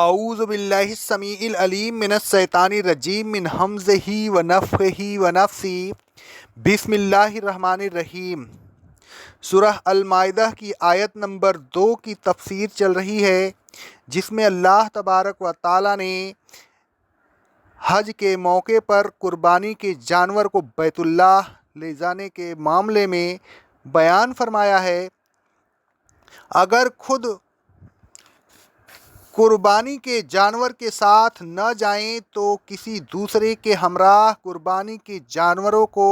اعوذ باللہ السمیع العلیم من الشیطان الرجیم من ہمزہ ونفخہ ونفثہ بسم اللہ الرحمن الرحیم۔ سورہ المائدہ کی آیت نمبر 2 کی تفسیر چل رہی ہے، جس میں اللہ تبارک و تعالیٰ نے حج کے موقع پر قربانی کے جانور کو بیت اللہ لے جانے کے معاملے میں بیان فرمایا ہے۔ اگر خود قربانی کے جانور کے ساتھ نہ جائیں تو کسی دوسرے کے ہمراہ قربانی کے جانوروں کو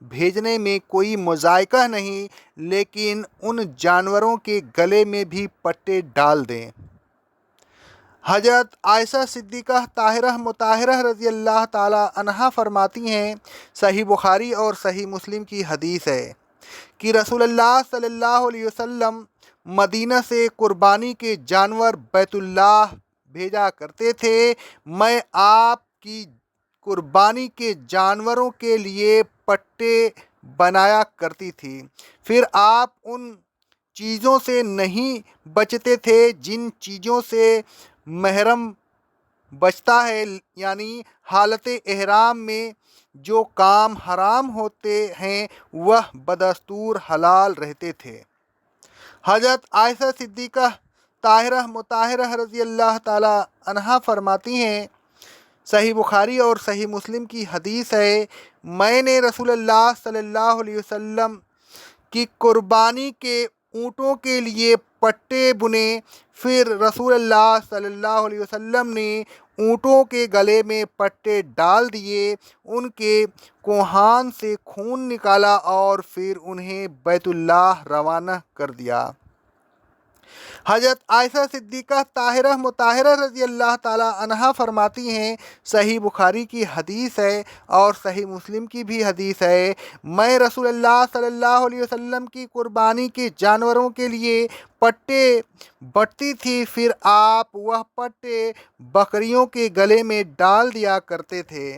بھیجنے میں کوئی مضائقہ نہیں، لیکن ان جانوروں کے گلے میں بھی پٹے ڈال دیں۔ حضرت عائشہ صدیقہ طاہرہ مطہرہ رضی اللہ تعالی عنہا فرماتی ہیں، صحیح بخاری اور صحیح مسلم کی حدیث ہے کہ رسول اللہ صلی اللہ علیہ وسلم مدینہ سے قربانی کے جانور بیت اللہ بھیجا کرتے تھے۔ میں آپ کی قربانی کے جانوروں کے لیے پٹے بنایا کرتی تھی، پھر آپ ان چیزوں سے نہیں بچتے تھے جن چیزوں سے محرم بچتا ہے، یعنی حالت احرام میں جو کام حرام ہوتے ہیں وہ بدستور حلال رہتے تھے۔ حضرت عائشہ صدیقہ طاہرہ مطہرہ رضی اللہ تعالی عنہا فرماتی ہیں، صحیح بخاری اور صحیح مسلم کی حدیث ہے، میں نے رسول اللہ صلی اللہ علیہ وسلم کی قربانی کے اونٹوں کے لیے پٹے بنے، پھر رسول اللہ صلی اللہ علیہ وسلم نے اونٹوں کے گلے میں پٹے ڈال دیے، ان کے کوہان سے خون نکالا اور پھر انہیں بیت اللہ روانہ کر دیا۔ حضرت عائشہ صدیقہ طاہرہ مطہرہ رضی اللہ تعالی عنہا فرماتی ہیں، صحیح بخاری کی حدیث ہے اور صحیح مسلم کی بھی حدیث ہے، میں رسول اللہ صلی اللہ علیہ وسلم کی قربانی کے جانوروں کے لیے پٹے بٹتی تھی، پھر آپ وہ پٹے بکریوں کے گلے میں ڈال دیا کرتے تھے۔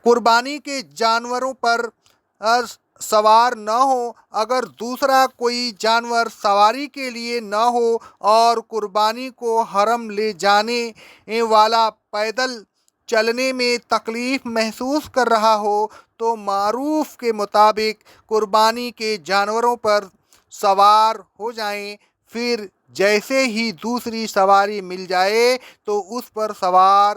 قربانی کے جانوروں پر سوار نہ ہو، اگر دوسرا کوئی جانور سواری کے لیے نہ ہو اور قربانی کو حرم لے جانے والا پیدل چلنے میں تکلیف محسوس کر رہا ہو تو معروف کے مطابق قربانی کے جانوروں پر سوار ہو جائیں، پھر جیسے ہی دوسری سواری مل جائے تو اس پر سوار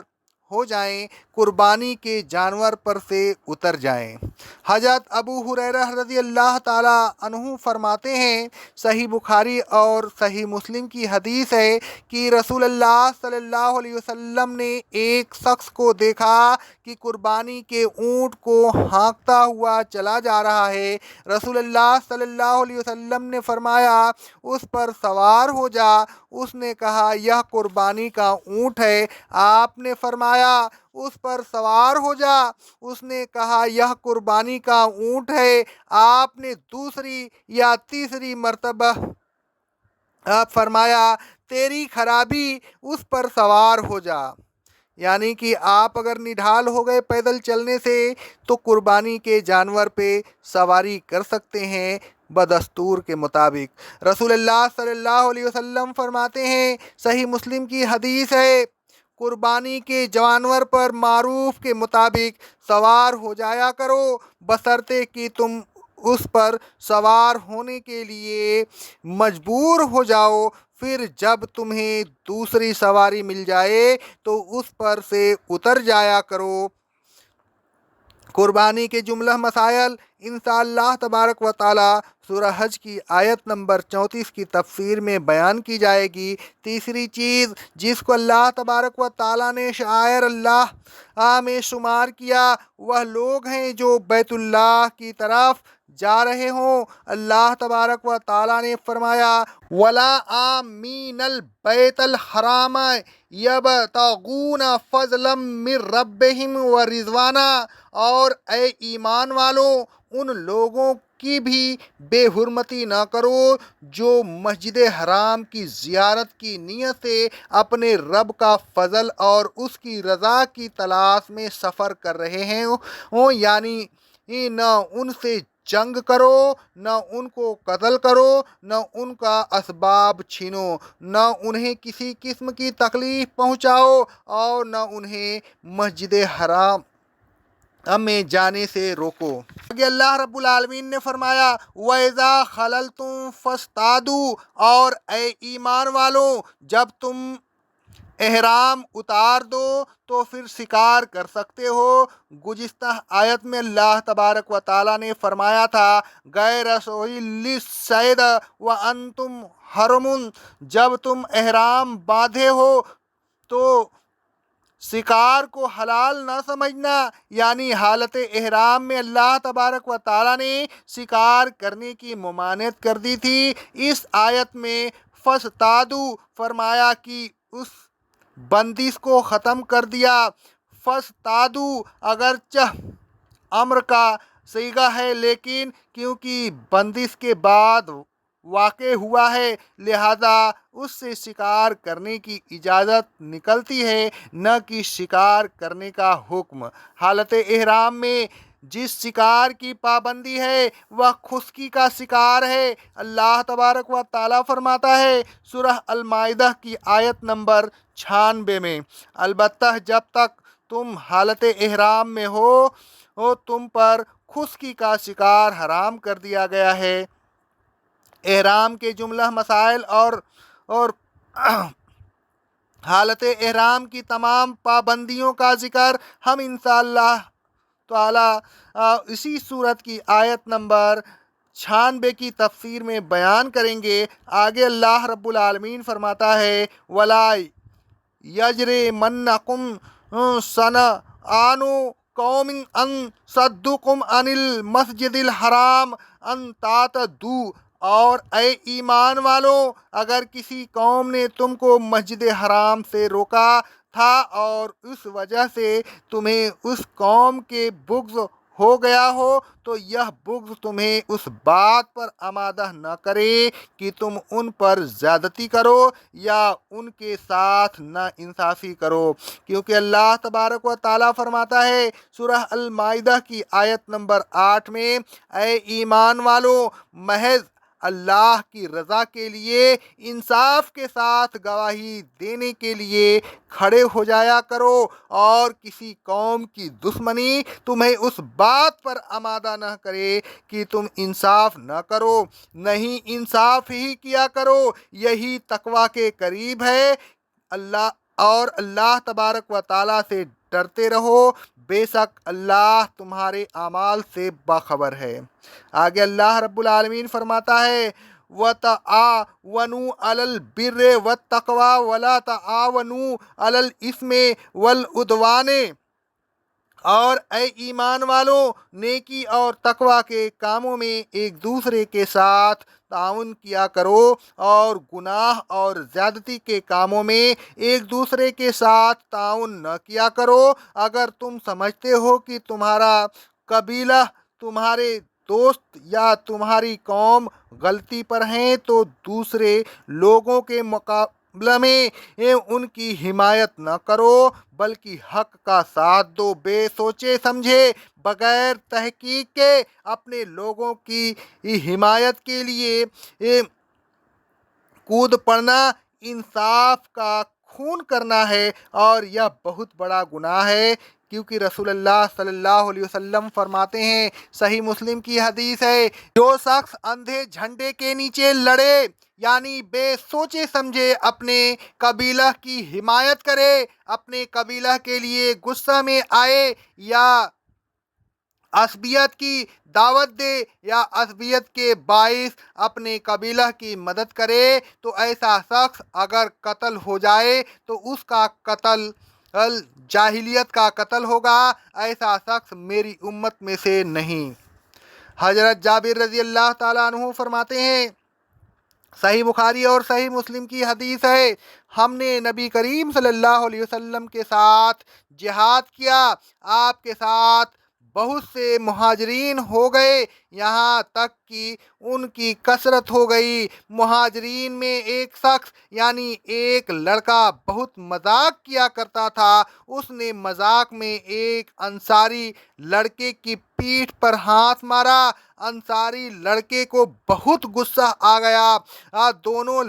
ہو جائیں، قربانی کے جانور پر سے اتر جائیں۔ حضرت ابو ہریرہ رضی اللہ تعالی عنہ فرماتے ہیں، صحیح بخاری اور صحیح مسلم کی حدیث ہے کہ رسول اللہ صلی اللہ علیہ وسلم نے ایک شخص کو دیکھا کہ قربانی کے اونٹ کو ہانکتا ہوا چلا جا رہا ہے۔ رسول اللہ صلی اللہ علیہ وسلم نے فرمایا، اس پر سوار ہو جا۔ اس نے کہا، یہ قربانی کا اونٹ ہے۔ آپ نے فرمایا، اس پر سوار ہو جا۔ اس نے کہا، یہ قربانی کا اونٹ ہے۔ آپ نے دوسری یا تیسری مرتبہ فرمایا، تیری خرابی، اس پر سوار ہو جا۔ یعنی کہ آپ اگر نڈھال ہو گئے پیدل چلنے سے تو قربانی کے جانور پہ سواری کر سکتے ہیں بدستور کے مطابق۔ رسول اللہ صلی اللہ علیہ وسلم فرماتے ہیں، صحیح مسلم کی حدیث ہے، قربانی کے جانور پر معروف کے مطابق سوار ہو جایا کرو، بشرطے کہ تم اس پر سوار ہونے کے لیے مجبور ہو جاؤ، پھر جب تمہیں دوسری سواری مل جائے تو اس پر سے اتر جایا کرو۔ قربانی کے جملہ مسائل انشاءاللہ تبارک و تعالی سورہ حج کی آیت نمبر 34 کی تفسیر میں بیان کی جائے گی۔ تیسری چیز جس کو اللہ تبارک و تعالی نے شعائر اللہ میں شمار کیا، وہ لوگ ہیں جو بیت اللہ کی طرف جا رہے ہوں۔ اللہ تبارک و تعالی نے فرمایا، وَلَا آمِنَ الْبَيْتَ الْحَرَامَ يَبْتَغُونَ فَضْلًا مِّن رَّبِّهِمْ وَرِضْوَانًا، اور اے ایمان والو، ان لوگوں کی بھی بے حرمتی نہ کرو جو مسجد حرام کی زیارت کی نیت سے اپنے رب کا فضل اور اس کی رضا کی تلاش میں سفر کر رہے ہیں، یعنی نہ ان سے जंग करो, न उनको कत्ल करो, न उनका असबाब छीनो, न उन्हें किसी किस्म की तकलीफ पहुंचाओ और न उन्हें मस्जिद हराम में जाने से रोको। आगे अल्लाह रब्बुल आलमीन ने फरमाया वैज़ा खलल तुम फस्तादू, और ए ईमान वालों जब तुम एहराम उतार दो तो फिर शिकार कर सकते हो। गुज़िश्ता आयत में अल्लाह तबारक व ताला ने फरमाया था गैर सैद व अंतुम हरमुन, जब तुम एहराम बांधे हो तो शिकार को हलाल ना समझना, यानी हालत एहराम में अल्लाह तबारक व ताला ने शिकार करने की ममानियत कर दी थी। इस आयत में फस्तादू फरमाया कि उस बंदिश को ख़त्म कर दिया। फस्तादू अगरचह अम्र का सीगा है, लेकिन क्योंकि बंदिश के बाद वाक़े हुआ है लिहाजा उससे शिकार करने की इजाज़त निकलती है, न कि शिकार करने का हुक्म। हालत एहराम में जिस शिकार की पाबंदी है वह खुश्की का शिकार है। अल्लाह तबारक व ताला फरमाता है सूरह अल माइदा की आयत नंबर 96 में, अलबत्ता जब तक तुम हालत एहराम में हो तुम पर खुश्की का शिकार हराम कर दिया गया है। एहराम के जुमला मसाइल और हालत एहराम की तमाम पाबंदियों का जिक्र हम इंशाअल्लाह ताला इसी सूरत की आयत नंबर 96 की तफसीर में बयान करेंगे। आगे अल्लाह रब्बुल आलमीन फरमाता है वला यजरे मन्नकुम सन आनु कौमिन अन सद्दुकुम अनिल मस्जिदिल हराम अन तातदू, और ए ईमान वालों अगर किसी कौम ने तुमको मस्जिद हराम से रोका था और उस वजह से तुम्हें उस कौम के बुग़्ज़ हो गया हो तो यह बुग़्ज़ तुम्हें उस बात पर आमादा न करे कि तुम उन पर ज़्यादती करो या उनके साथ ना इंसाफ़ी करो, क्योंकि अल्लाह तबारक व ताला फरमाता है सूरह अल माइदा की आयत नंबर 8 में ए ईमान वालों महज अल्लाह की रज़ा के लिए इंसाफ के साथ गवाही देने के लिए खड़े हो जाया करो और किसी कौम की दुश्मनी तुम्हें उस बात पर आमादा न करे कि तुम इंसाफ न करो, नहीं इंसाफ ही किया करो, यही तकवा के करीब है। अल्लाह तबारक व ताला से डरते रहो, बेशक अल्लाह तुम्हारे आमाल से बाखबर है। आगे अल्लाह रब्बुल आलमीन फरमाता है वतआवनु अलल बिर्रे वत्तक़वा वला तआवनु अलल इस्मे वल उद्वाने, और ए ईमान वालों नेकी और तकवा के कामों में एक दूसरे के साथ ताउन किया करो और गुनाह और ज़्यादती के कामों में एक दूसरे के साथ ताउन न किया करो। अगर तुम समझते हो कि तुम्हारा कबीला, तुम्हारे दोस्त या तुम्हारी कौम गलती पर हैं तो दूसरे लोगों के मुकाबले में उनकी हिमायत न करो बल्कि हक का साथ दो। बेसोचे समझे बगैर तहकीक के अपने लोगों की हिमायत के लिए कूद पड़ना इंसाफ का खून करना है और यह बहुत बड़ा गुनाह है, क्योंकि रसूलुल्लाह सल्लल्लाहु अलैहि वसल्लम फरमाते हैं, सही मुस्लिम की हदीस है, जो शख्स अंधे झंडे के नीचे लड़े यानी बेसोचे समझे अपने कबीला की हिमायत करे, अपने कबीला के लिए गुस्सा में आए या असबियत की दावत दे या असबियत के बाइस अपने कबीला की मदद करे, तो ऐसा शख्स अगर कत्ल हो जाए तो उसका कत्ल जाहिलियत का कत्ल होगा, ऐसा शख्स मेरी उम्मत में से नहीं। हजरत जाबिर रज़ी अल्लाह ताला अन्हु फरमाते हैं, सही बुखारी और सही मुस्लिम की हदीस है, हमने नबी करीम सल्लल्लाहु अलैहि वसल्लम के साथ जिहाद किया, आपके साथ बहुत से मुहाजिरीन हो गए, यहाँ तक कि उनकी कसरत हो गई। मुहाजिरीन में एक शख्स यानी एक लड़का बहुत मजाक किया करता था। उसने मजाक में एक अंसारी लड़के की पीठ पर हाथ मारा। अंसारी लड़के को बहुत गुस्सा आ गया। दोनों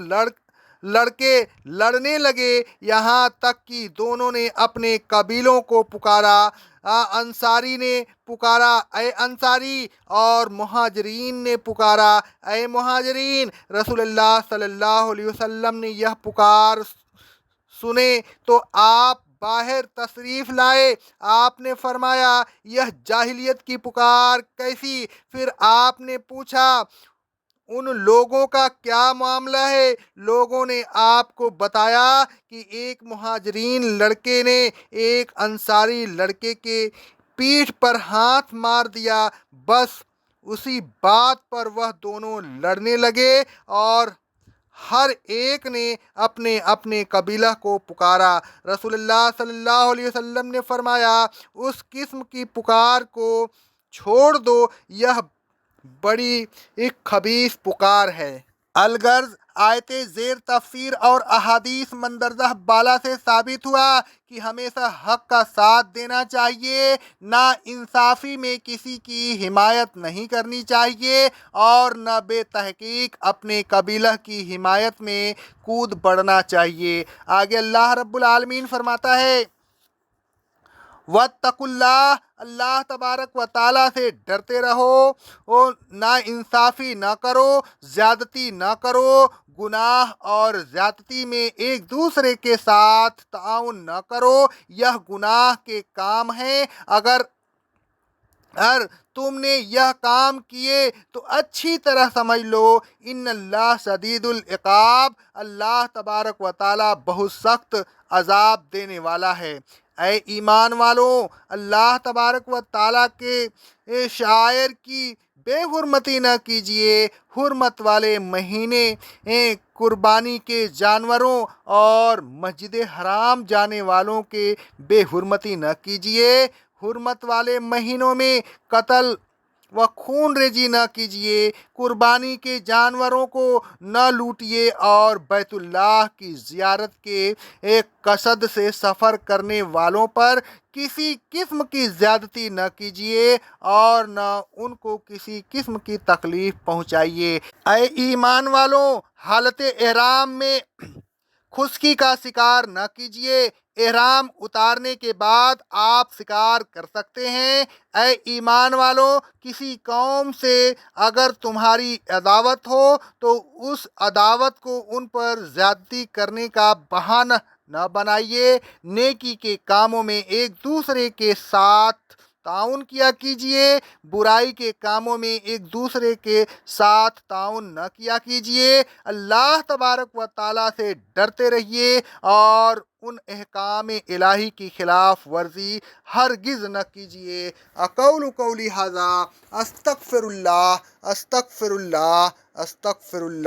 लड़के लड़ने लगे, यहाँ तक कि दोनों ने अपने कबीलों को पुकारा। अंसारी ने पुकारा ए अंसारी, और मुहाजिरीन ने पुकारा ए मुहाजिरीन। रसूलुल्लाह सल्लल्लाहु अलैहि वसल्लम ने यह पुकार सुने तो आप बाहर तशरीफ लाए। आपने फरमाया, यह जाहिलियत की पुकार कैसी? फिर आपने पूछा, उन लोगों का क्या मामला है? लोगों ने आपको बताया कि एक मुहाजिरीन लड़के ने एक अंसारी लड़के के पीठ पर हाथ मार दिया। बस उसी बात पर वह दोनों लड़ने लगे और हर एक ने अपने अपने कबीला को पुकारा। रसूलुल्लाह सल्लल्लाहु अलैहि वसल्लम ने फरमाया, उस किस्म की पुकार को छोड़ दो, यह बड़ी एक खबीस पुकार है। अलगर्ज आयत ज़ेर तफसीर और अहादीस मंदरजा बाला से साबित हुआ कि हमेशा हक का साथ देना चाहिए, ना इंसाफ़ी में किसी की हिमायत नहीं करनी चाहिए और न बेतहकीक अपने कबीला की हिमायत में कूद पड़ना चाहिए। आगे अल्लाह रब्बुल आलमीन फरमाता है, वत्तकुल्लाह, अल्लाह तबारक व ताला से डरते रहो, और ना इंसाफ़ी ना करो, ज़्यादती ना करो, गुनाह और ज़्यादती में एक दूसरे के साथ ताउन न करो, यह गुनाह के काम हैं। अगर तुमने यह काम किए तो अच्छी तरह समझ लो, इन्नल्लाह शदीदुल इक़ाब, अल्लाह तबारक व ताला बहुत सख्त अजाब देने वाला है। ऐ ईमान वालों, अल्लाह तबारक व ताला के शायर की बेहुरमती न कीजिए। हुर्मत वाले महीने कुर्बानी के जानवरों और मस्जिद हराम जाने वालों के बेहुरमती न कीजिए। हुर्मत वाले महीनों में कत्ल व खून रेजी न कीजिए। कुर्बानी के जानवरों को न लूटिए और बैतुल्लाह की ज़ियारत के एक कसद से सफ़र करने वालों पर किसी किस्म की ज़्यादती न कीजिए और न उनको किसी किस्म की तकलीफ़ पहुँचाइए। ऐ ईमान वालों, हालत एहराम में खुश्की का शिकार न कीजिए। एहराम उतारने के बाद आप शिकार कर सकते हैं। ऐ ईमान वालों, किसी कौम से अगर तुम्हारी अदावत हो तो उस अदावत को उन पर ज़्यादती करने का बहाना न बनाइए। नेकी के कामों में एक दूसरे के साथ ताउन किया कीजिए, बुराई के कामों में एक दूसरे के साथ ताउन न किया कीजिए। अल्लाह तबारक व ताला से डरते रहिए और उन अहकाम इलाही की खिलाफ वर्जी हरगिज़ न कीजिए। अक़ौलु क़ौली हाज़ा, अस्तग़फ़िरुल्लाह अस्तग़फ़िरुल्लाह अस्तग़फ़िरुल्लाह।